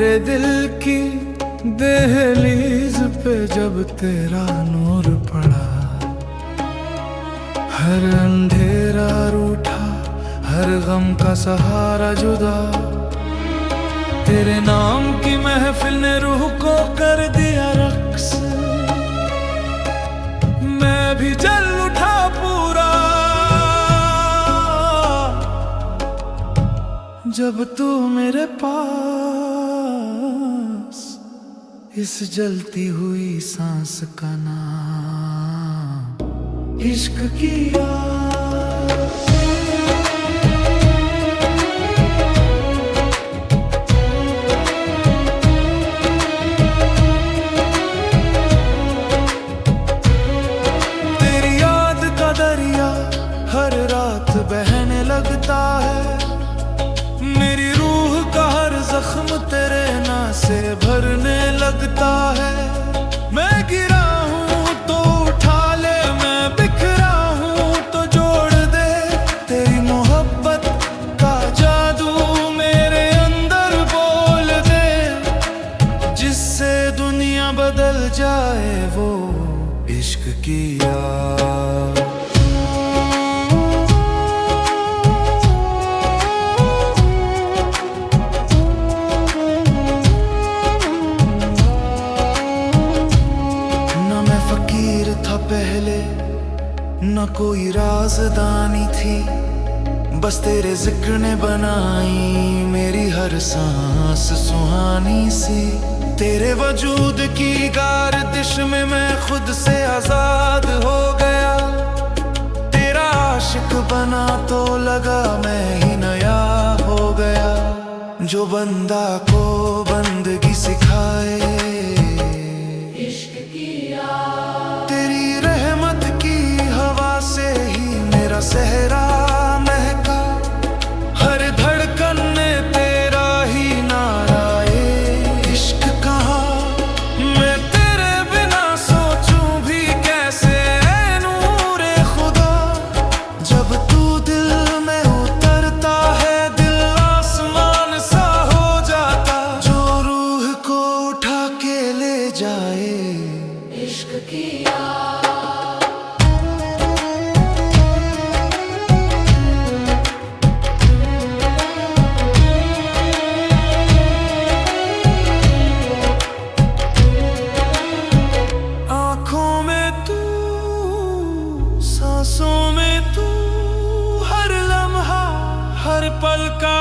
मेरे दिल की दहलीज पे जब तेरा नूर पड़ा, हर अंधेरा रूठा, हर गम का सहारा जुदा। तेरे नाम की महफिल ने रूह को कर दिया रक्स, मैं भी जल उठा पूरा जब तू मेरे पास इस जलती हुई सांस का नाम इश्क किया। तेरी याद का दरिया हर रात बहने लगता है, मेरी रूह का हर जख्म तेरे नाम से भरने लगता है। मैं गिरा हूँ तो उठा ले, मैं बिखरा हूँ तो जोड़ दे। तेरी मोहब्बत का जादू मेरे अंदर बोल दे, जिससे दुनिया बदल जाए वो इश्क किया। पहले न कोई राजदानी थी, बस तेरे जिक्र ने बनाई मेरी हर सांस सुहानी सी। तेरे वजूद की गार्दिश में मैं खुद से आजाद हो गया, तेरा आशिक बना तो लगा मैं ही नया हो गया। जो बंदा को बंदगी सिखाए इश्क किया, सहरा महका, हर धड़कन ने तेरा ही नारा ए इश्क कहा। मैं तेरे बिना सोचूं भी कैसे ऐ नूरे खुदा, जब तू दिल में उतरता है दिल आसमान सा हो जाता। जो रूह को उठा के ले जाए इश्क किया। सांसों में तू, हर लम्हा हर पल का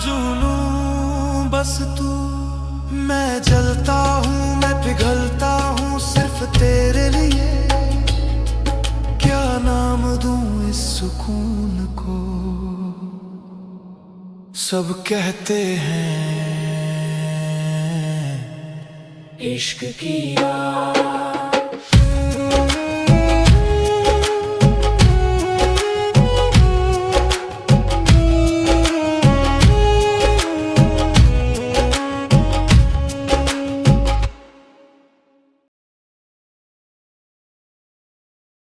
जुनून बस तू। मैं जलता हूँ मैं पिघलता हूँ सिर्फ तेरे लिए, क्या नाम दूँ इस सुकून को। सब कहते हैं इश्क किया।